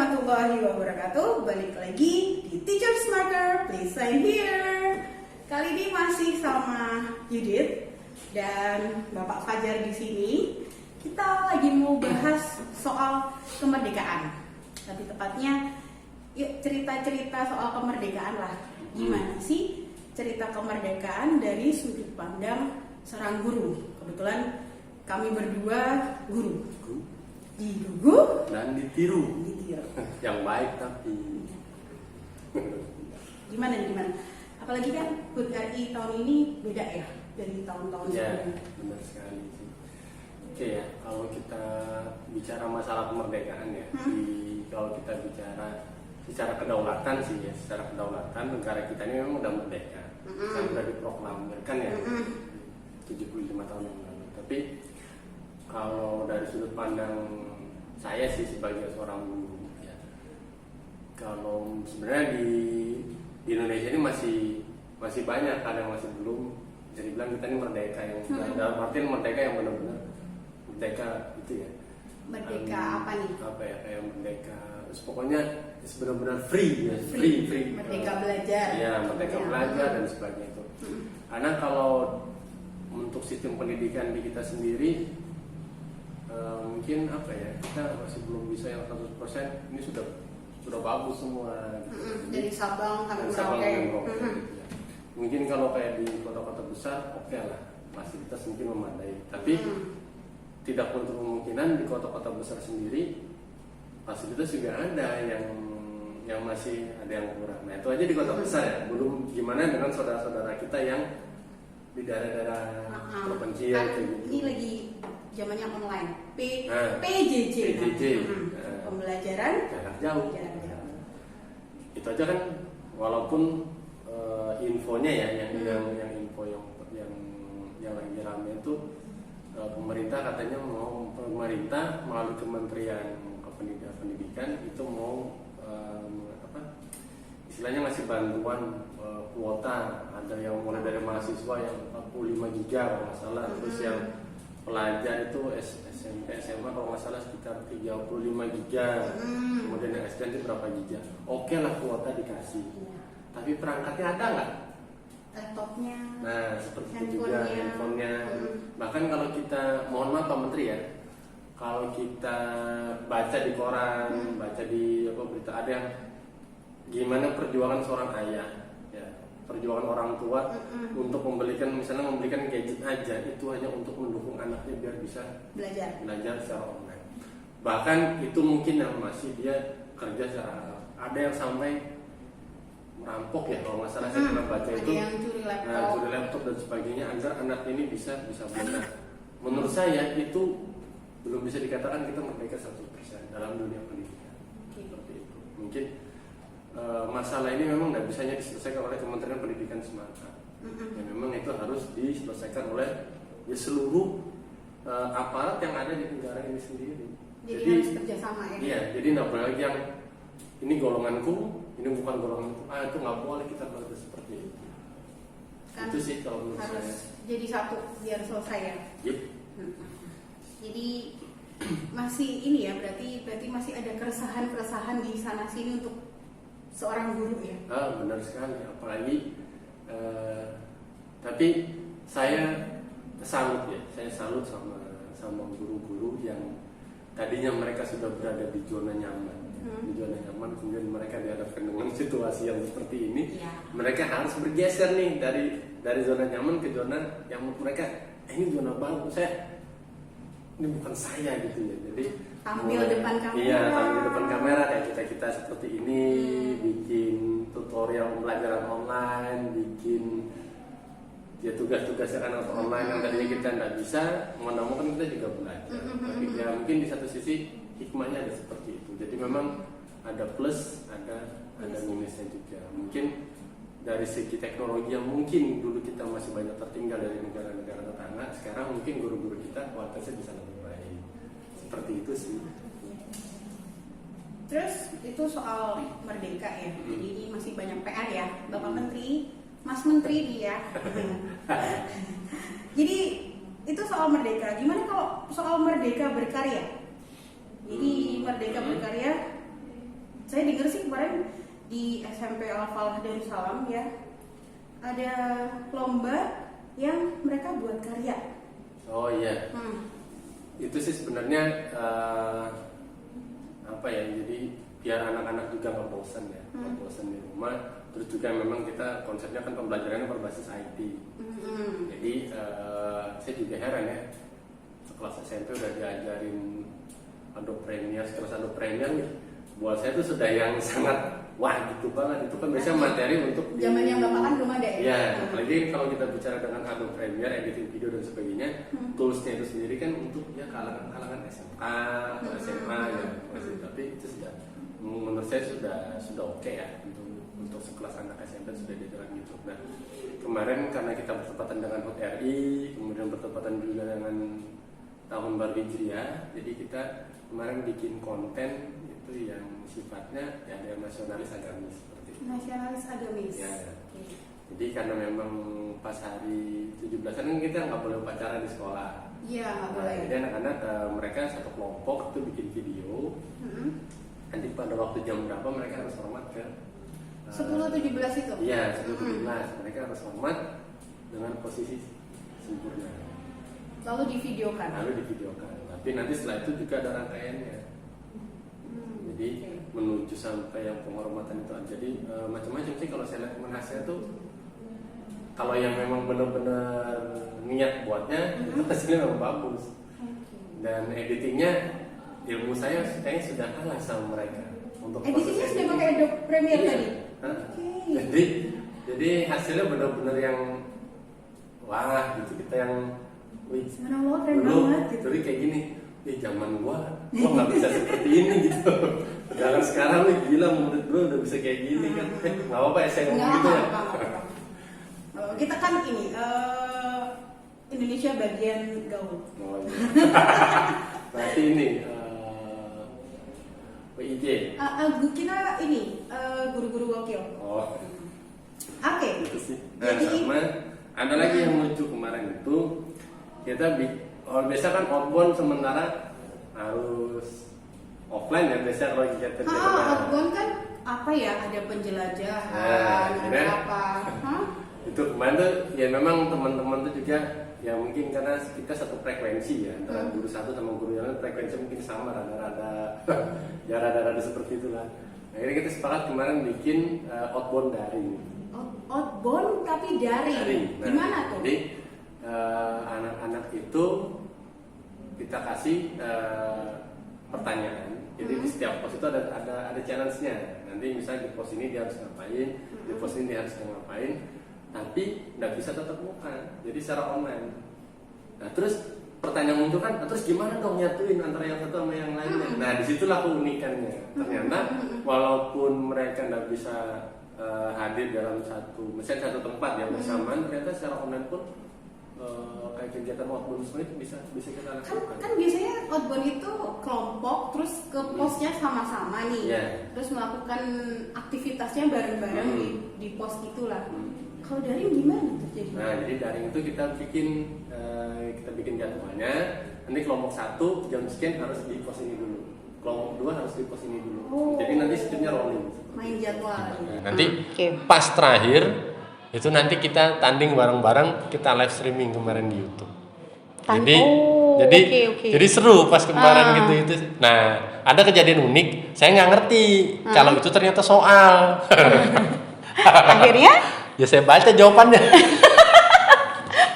warahmatullahi wabarakatuh. Balik lagi di Teacher Smarter, please sign here. Kali ini masih sama Yudit dan Bapak Fajar di sini. Kita lagi mau bahas soal kemerdekaan. Tapi tepatnya yuk cerita-cerita soal kemerdekaan lah. Gimana sih cerita kemerdekaan dari sudut pandang seorang guru? Kebetulan kami berdua guru. Digugu Dan ditiru. Ditiru. Yang baik tapi Gimana? Apalagi kan HUT RI tahun ini beda ya dari tahun-tahun ya, sebelumnya. benar sekali sih. Oke ya, kalau kita bicara masalah kemerdekaan ya, kalau kita bicara secara kedaulatan sih ya, secara kedaulatan negara kita ini memang udah merdeka, kan udah diproklamirkan ya 75 tahun yang lalu. Tapi kalau dari sudut pandang saya sih sebagai seorang guru ya, kalau sebenarnya di Indonesia ini masih banyak hal yang masih belum bisa dibilang kita ini merdeka yang dalam artian merdeka yang benar-benar merdeka itu ya. Merdeka apa nih? Apa ya, kayak merdeka pokoknya benar-benar free ya, free. Merdeka belajar. Ya, merdeka belajar dan sebagainya itu. Karena kalau untuk sistem pendidikan di kita sendiri mungkin apa ya, kita masih belum bisa yang 100% ini sudah bagus semua gitu. Dari Sabang sampai Merauke. Gitu ya. Mungkin kalau kayak di kota-kota besar oke lah, fasilitas mungkin memadai. Tapi tidak untuk kemungkinan di kota-kota besar sendiri fasilitas juga ada yang masih ada yang kurang. Nah itu aja di kota besar ya, belum gimana dengan saudara-saudara kita yang di daerah-daerah terpencil kan kayak gitu. Ini lagi zamannya online, PJJ. Pembelajaran Jarak jauh. jarak jauh. Itu aja kan, walaupun infonya ya yang info yang lagi rame itu pemerintah katanya pemerintah melalui Kementerian Pendidikan itu mau istilahnya ngasih bantuan kuota, ada yang mulai dari mahasiswa yang 45 giga kalau nggak salah, terus yang pelajar itu SMP SMA kalau nggak salah sekitar 35 giga, kemudian yang SD itu berapa giga. Oke lah kuota dikasih, tapi perangkatnya ada nggak? Laptopnya. Nah seperti itu juga handphonenya. Bahkan kalau kita, mohon maaf Pak Menteri ya, kalau kita baca di koran, baca di berita, ada yang gimana perjuangan seorang ayah, ya, perjuangan orang tua untuk membelikan gadget aja itu hanya untuk mendukung anaknya biar bisa belajar secara online. Bahkan itu mungkin yang masih dia kerja secara, ada yang sampai merampok ya kalau nggak salah saya pernah baca itu, yang curi laptop dan sebagainya agar anak ini bisa belajar. Menurut saya itu belum bisa dikatakan kita merdeka 100% dalam dunia pendidikan. Seperti itu. Mungkin masalah ini memang nggak bisa diselesaikan oleh Kementerian Pendidikan semata. Ya, memang itu harus diselesaikan oleh seluruh aparat yang ada di negara ini sendiri. Jadi harus kerjasama ya. Iya, jadi nggak boleh lagi yang ini golonganku, ini bukan golonganku. Itu nggak boleh kita berada seperti itu. Kan Itu sih kalau menurut harus saya. jadi satu biar selesai ya. Yep. Jadi masih ini ya, berarti masih ada keresahan di sana sini untuk seorang guru ya. Benar sekali, apalagi tapi saya salut ya, saya salut sama guru-guru yang tadinya mereka sudah berada di zona nyaman, di zona nyaman, kemudian mereka dihadapkan dengan situasi yang seperti ini, mereka harus bergeser nih dari zona nyaman ke zona yang mereka ini zona baru, ini bukan saya gitu ya, jadi tampil depan kamera. Iya, tampil depan kamera kayak kita seperti ini, bikin tutorial pembelajaran online, bikin ya tugas-tugas yang online yang tadinya kita nggak bisa, mau kan kita juga belajar. Tapi ya mungkin di satu sisi hikmahnya ada seperti itu. Jadi memang ada plus, ada minusnya juga. Mungkin dari segi teknologi yang mungkin dulu kita masih banyak tertinggal dari negara-negara tetangga, sekarang mungkin guru-guru kita kualitasnya bisa lebih baik. Seperti itu sih. Terus itu soal merdeka ya. Jadi ini masih banyak PR ya, Bapak Menteri, Mas Menteri nih ya. Jadi itu soal merdeka. Gimana kalau soal merdeka berkarya? Jadi merdeka berkarya Saya dengar sih kemarin di SMP Al-Falah Darussalam ya, ada lomba yang mereka buat karya. Oh iya. Itu sih sebenarnya apa ya? Jadi biar anak-anak juga nggak bosan ya, nggak bosan di rumah. Terus juga memang kita konsepnya kan pembelajarannya berbasis IT. Jadi saya juga heran ya, sekelas SMP udah diajarin Adobe Premiere, sekelas Adobe Premiere nih. Buat saya itu sudah yang sangat wah gitu banget. Itu kan biasanya materi untuk zaman yang Bapak kan belum ada ya? Iya, apalagi kalau kita bicara dengan Adobe Premiere, editing video dan sebagainya, toolsnya itu sendiri kan untuk ya kalangan SMK atau SMA ya. Tapi itu sudah menurut saya sudah oke ya untuk sekelas anak SMP sudah dijalan gitu. Nah kemarin karena kita bertepatan dengan HUT RI, kemudian bertepatan juga dengan tahun baru Hijriah, jadi kita kemarin bikin konten itu yang sifatnya ya ada nasionalis agamis seperti itu. Nasionalis agamis. Ya. Jadi karena memang pas hari 17-an kan kita nggak boleh upacara di sekolah. Iya, nggak boleh. Jadi anak-anak mereka satu kelompok itu bikin video. Nanti pada waktu jam berapa mereka harus hormat ke 10.17 itu? Iya, 10.17. Mereka harus hormat dengan posisi sempurna. Lalu divideokan? Lalu divideokan. Tapi nanti setelah itu juga ada rangkaiannya. Jadi menuju sampai yang penghormatan itu. Jadi macam-macam sih kalau saya lihat Manasnya tuh. Kalau yang memang benar-benar niat buatnya, itu hasilnya memang bagus. Dan editingnya, ilmu saya kayaknya sudah kalah sama mereka. Untuk editingnya sudah pakai Adobe Premiere tadi? Jadi hasilnya benar-benar yang wah gitu, kita yang subhanallah, keren dulu, banget gitu. Jadi kayak gini, di zaman gua nggak bisa seperti ini gitu. Jangan sekarang nih gila, menurut gua udah bisa kayak gini kan. Nggak apa-apa ya saya ngomong gitu ya. Kita kan ini Indonesia bagian gaul. Oh, iya. Berarti ini PIJ. Kita ini guru-guru wakil. Oh. Oke. Gitu sih. Nah, sama ada lagi yang lucu kemarin itu kita biasa kan outbound sementara harus offline ya biasa kalau kegiatan outbound kan apa ya, ada penjelajahan, ada apa? Itu kemarin tuh ya memang teman-teman tuh juga ya mungkin karena kita satu frekuensi ya antara guru satu sama guru yang lain, frekuensi mungkin sama rada-rada ya rada-rada seperti itulah. Akhirnya kita sepakat kemarin bikin outbound daring. Outbound tapi daring. Nah, gimana tuh? Jadi anak-anak itu kita kasih pertanyaan. Jadi di setiap pos itu ada challenge-nya. Nanti misalnya di pos ini dia harus ngapain, di pos ini dia harus ngapain. Tapi nggak bisa tatap muka, jadi secara online. Nah terus pertanyaan muncul kan, terus gimana dong nyatuin antara yang satu sama yang lainnya? Nah disitulah keunikannya. Ternyata walaupun mereka nggak bisa hadir dalam misalnya satu tempat yang bersamaan, ternyata secara online pun kayak kegiatan outbound itu bisa kita lakukan. Kan biasanya outbound itu kelompok, terus ke posnya sama-sama nih, terus melakukan aktivitasnya bareng-bareng di pos itulah. Kalau daring gimana terjadi? Nah, jadi daring itu kita bikin jadwalnya. Nanti kelompok 1 jam sekian harus di pos ini dulu. Kelompok 2 harus di pos ini dulu. Jadi nanti sistemnya rolling. Main jadwal. Nanti pas terakhir itu nanti kita tanding bareng-bareng, kita live streaming kemarin di YouTube. Jadi seru pas kemarin gitu itu. Nah, ada kejadian unik. Saya nggak ngerti kalau itu ternyata soal. Akhirnya? Ya saya baca jawabannya.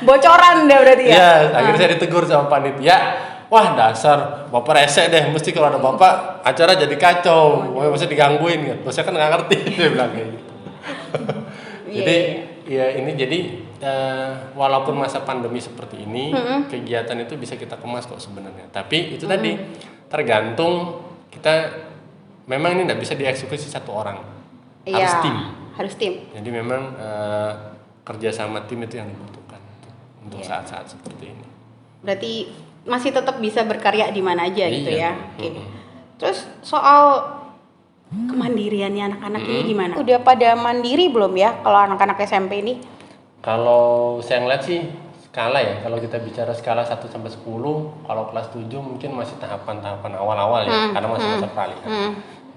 Bocoran deh berarti ya? Iya, akhirnya saya ditegur sama panitia. Wah dasar, bapak rese deh. Mesti kalau ada bapak, acara jadi kacau. Mesti digangguin kan. Saya kan nggak ngerti. Dia bilang kayak gitu. Jadi ya ini jadi walaupun masa pandemi seperti ini, kegiatan itu bisa kita kemas kok sebenarnya. Tapi itu tadi tergantung kita. Memang ini nggak bisa dieksekusi satu orang. Harus tim. Harus tim. Jadi memang kerja sama tim itu yang dibutuhkan untuk saat-saat seperti ini. Berarti masih tetap bisa berkarya di mana aja gitu ya. Terus soal kemandiriannya anak-anak ini gimana? Udah pada mandiri belum ya kalau anak-anak SMP ini? Kalau saya ngeliat sih skala ya, kalau kita bicara skala 1 sampai 10, kalau kelas 7 mungkin masih tahapan-tahapan awal-awal ya, karena masih masa peralihan.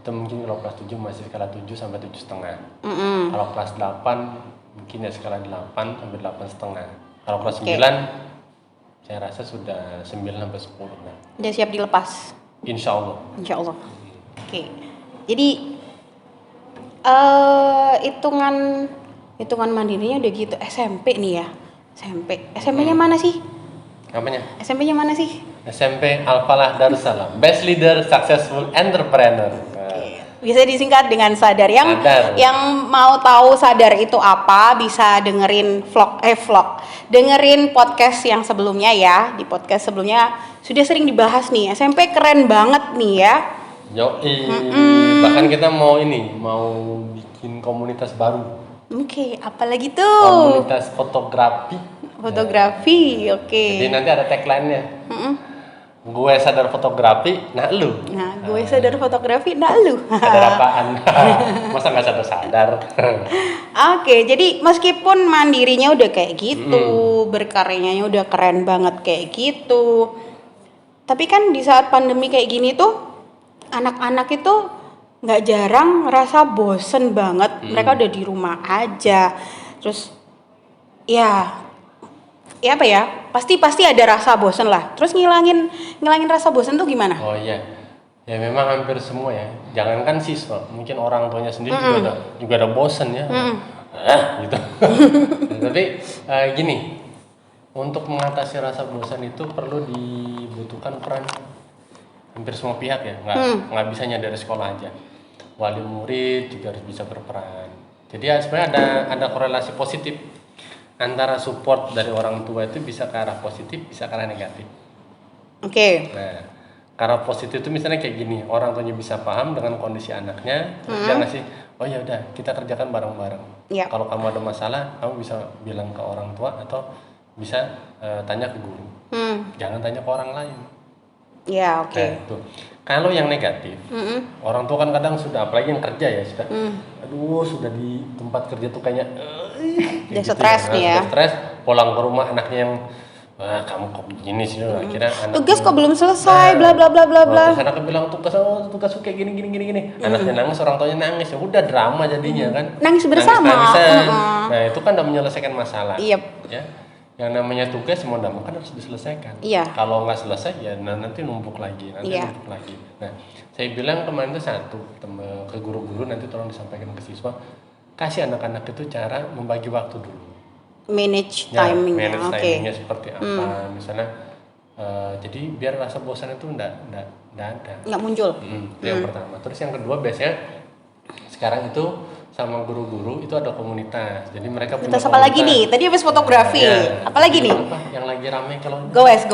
itu mungkin kalau kelas 7 masih skala 7 sampai 7,5. Mm-mm. Kalau kelas 8 mungkin ya skala 8 sampai 8,5. Kalau kelas Oke. 9 saya rasa sudah 9 sampai 10 nah. Udah siap dilepas. Insya Allah. Insya Allah. Oke. Jadi hitungan mandirinya udah gitu. SMP nih ya. SMP-nya mana sih? Apanya? SMP-nya mana sih? SMP Al-Falah Darussalam. Best Leader Successful Entrepreneur. Nah, Bisa disingkat dengan Sadar. Sadar. Yang mau tahu Sadar itu apa, bisa dengerin vlog. Dengerin podcast yang sebelumnya ya. Di podcast sebelumnya sudah sering dibahas nih. SMP keren banget nih ya. Yoi. Bahkan kita mau bikin komunitas baru. Oke, apalagi tuh? Komunitas fotografi. Fotografi, oke. Jadi nanti ada tagline-nya. Gue sadar fotografi, nah lu. Nah, gue sadar fotografi, nah lu. Sadar apaan? Masa nggak sadar-sadar? Oke, jadi meskipun mandirinya udah kayak gitu, berkaryanya udah keren banget kayak gitu. Tapi kan di saat pandemi kayak gini tuh, anak-anak itu nggak jarang ngerasa bosen banget. Mereka udah di rumah aja. Terus ya apa ya? Pasti ada rasa bosen lah. Terus ngilangin rasa bosen tuh gimana? Oh iya. Ya memang hampir semua ya. Jangankan siswa, mungkin orang tuanya sendiri juga ada bosen ya. Gitu. Tapi gini, untuk mengatasi rasa bosan itu perlu dibutuhkan peran hampir semua pihak ya. Nggak bisa dari sekolah aja. Wali murid juga harus bisa berperan. Jadi ya sebenarnya ada korelasi positif antara support dari orang tua itu bisa ke arah positif, bisa ke arah negatif. Oke. Nah, ke arah positif itu misalnya kayak gini, orang tuanya bisa paham dengan kondisi anaknya, terus dia ngasih, oh ya udah kita kerjakan bareng-bareng. Iya. Kalau kamu ada masalah, kamu bisa bilang ke orang tua atau bisa tanya ke guru. Jangan tanya ke orang lain. Ya, oke. Nah, tuh. Kalau yang negatif, orang tua kan kadang sudah, apalagi yang kerja ya sudah, sudah di tempat kerja tuh kayaknya, Udah stres nih ya. Sudah stres, pulang ke rumah anaknya yang, wah kamu kok begini sih, akhirnya Tugas kok belum selesai, bla bla bla bla bla. Terus anaknya bilang tugas kayak gini. Anaknya nangis, orang tuanya nangis, ya udah drama jadinya kan. Nangis bersama. Nangis-nangisan. Nah itu kan udah menyelesaikan masalah. Iya. Ya. Yang namanya tugas mau tidak mau kan harus diselesaikan. Iya. Kalau nggak selesai ya nanti numpuk lagi, numpuk lagi. Nah, saya bilang kemarin itu ke guru-guru nanti tolong disampaikan ke siswa, kasih anak-anak itu cara membagi waktu dulu. Manage timingnya, manage oke. timingnya seperti apa, misalnya. Jadi biar rasa bosan itu nggak ada. Nggak muncul. Itu yang pertama. Terus yang kedua biasanya sekarang itu sama guru-guru itu ada komunitas. Jadi mereka punya Terus apa lagi nih? Tadi habis fotografi. Apa lagi nih? Apa yang lagi ramai kalau Goes.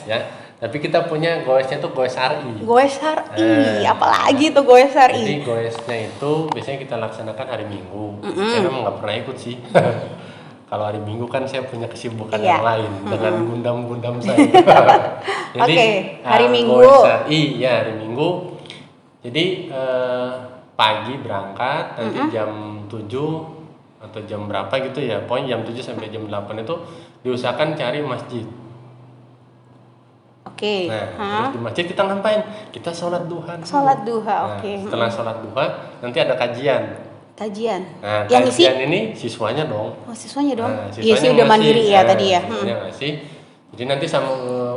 ya. Tapi kita punya goesnya tuh goes RI. Goes RI. Apalagi tuh goes RI? Jadi goesnya itu biasanya kita laksanakan hari Minggu. Saya memang nggak pernah ikut sih. Kalau hari Minggu kan saya punya kesibukan yang lain dengan gundam saya. Jadi hari Minggu. goes RI ya hari Minggu. Jadi pagi berangkat nanti jam 7 atau jam berapa gitu ya, pokoknya jam 7 sampai jam 8 itu diusahakan cari masjid. Oke. Nah, terus di masjid kita ngapain? Kita sholat duha. Sholat duha, Nah, oke. setelah sholat duha nanti ada kajian. Yang Nah, kajian ini siswanya dong. Oh, siswanya dong. Nah, Iya sih udah mandiri ya tadi ya. Siswanya ngasih. Jadi nanti sama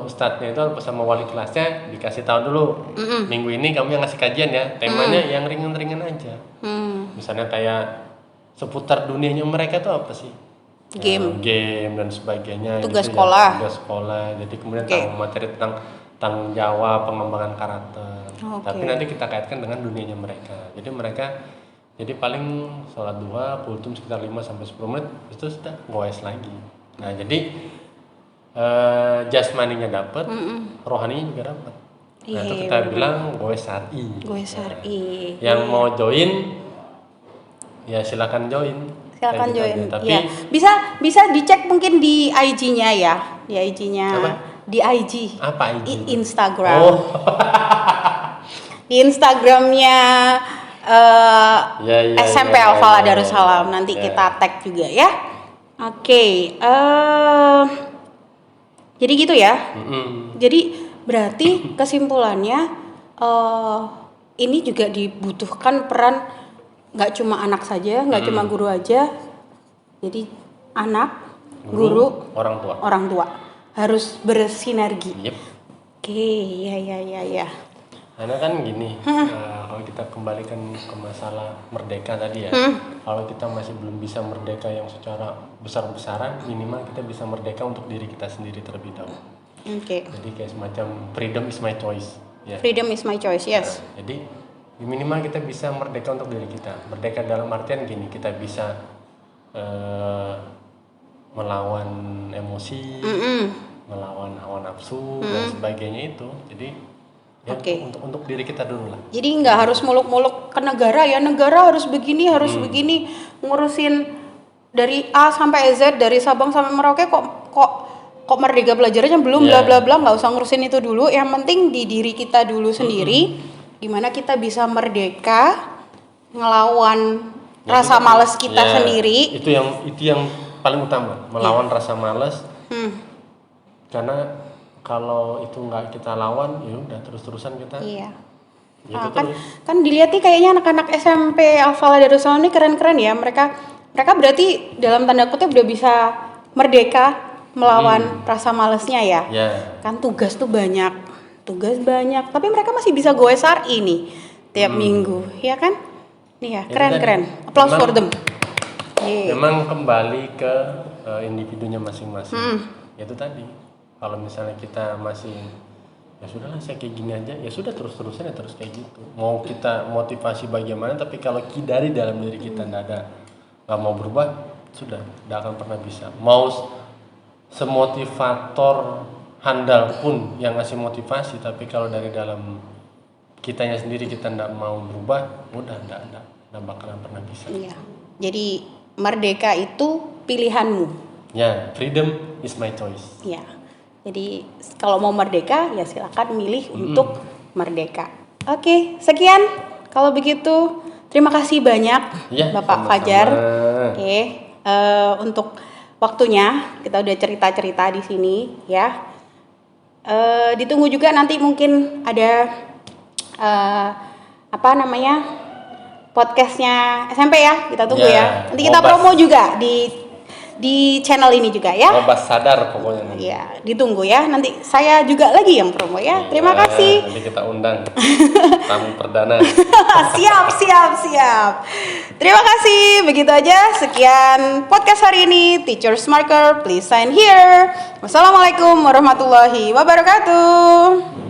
ustadznya itu sama wali kelasnya dikasih tahu dulu. Minggu ini kamu yang ngasih kajian ya. Temanya yang ringan-ringan aja. Misalnya kayak seputar dunianya mereka tuh apa sih? Game dan sebagainya. Tugas gitu sekolah. Ya, tugas sekolah. Jadi kemudian tahu materi tentang tanggung jawab, pengembangan karakter. Tapi nanti kita kaitkan dengan dunianya mereka. Jadi mereka paling sholat duha, kultum sekitar 5 sampai 10 menit itu sudah goes lagi. Nah, jadi jasmaninya dapat, rohaninya juga dapat. Nah, itu kita bilang goes syar'i. Goes syar'i. Yang mau join ya silakan join. Silakan gitu join. aja. Tapi Ya. Bisa dicek mungkin di IG-nya ya. Di IG-nya. Apa? Di IG. Apa IG? Instagram. Oh. Di Instagramnya SMP Al-Falah Darussalam. Nanti kita tag juga ya. Oke. Jadi gitu ya. Jadi berarti kesimpulannya ini juga dibutuhkan peran nggak cuma anak saja, nggak cuma guru aja. Jadi anak, guru, orang tua harus bersinergi. Yep. Oke, ya. Karena kan gini, kalau kita kembalikan ke masalah merdeka tadi ya, kalau kita masih belum bisa merdeka yang secara besar-besaran, minimal kita bisa merdeka untuk diri kita sendiri terlebih dahulu. Oke. Jadi kayak semacam freedom is my choice. Ya. Freedom is my choice, yes. Nah, jadi minimal kita bisa merdeka untuk diri kita. Merdeka dalam artian gini, kita bisa melawan emosi, melawan hawa nafsu dan sebagainya itu. Jadi ya untuk diri kita dulu lah. Jadi nggak harus muluk-muluk ke negara ya, negara harus begini, harus begini, ngurusin dari A sampai Z, dari Sabang sampai Merauke kok merdeka belajarnya belum, bla bla bla, nggak usah ngurusin itu dulu. Yang penting di diri kita dulu sendiri, gimana kita bisa merdeka ngelawan rasa malas kita sendiri. Itu yang paling utama, melawan rasa malas. Karena kalau itu nggak kita lawan, ya udah terus-terusan kita. Iya. Gitu kan dilihat nih kayaknya anak-anak SMP Al-Falah Darussalam ini keren-keren ya. Mereka berarti dalam tanda kutip udah bisa merdeka melawan rasa malesnya ya. Kan tugas banyak, tapi mereka masih bisa goes SRI nih tiap minggu, ya kan? Nih ya, keren. Applause for them. Memang kembali ke individunya masing-masing. Itu tadi, kalau misalnya kita masih ya sudahlah saya kayak gini aja, ya sudah terus-terusan ya terus kayak gitu. Mau kita motivasi bagaimana, tapi kalau dari dalam diri kita nggak mau berubah, sudah nggak akan pernah bisa. Mau semotivator handal pun yang ngasih motivasi, tapi kalau dari dalam kitanya sendiri kita nggak mau berubah, udah nggak bakalan pernah bisa. Iya. Jadi merdeka itu pilihanmu. Ya, freedom is my choice. Ya. Jadi kalau mau merdeka ya silakan milih untuk merdeka. Oke, sekian. Kalau begitu terima kasih banyak Bapak Fajar. Oke, untuk waktunya kita udah cerita-cerita di sini ya. Ditunggu juga nanti mungkin ada podcastnya SMP ya, kita tunggu ya. Nanti kita promo juga di channel ini juga ya. Ngobas sadar pokoknya. Iya, ditunggu ya. Nanti saya juga lagi yang promo ya. Terima kasih. Nanti kita undang tamu perdana. Siap. Terima kasih. Begitu aja. Sekian podcast hari ini. Teacher's Marker, please sign here. Wassalamualaikum warahmatullahi wabarakatuh.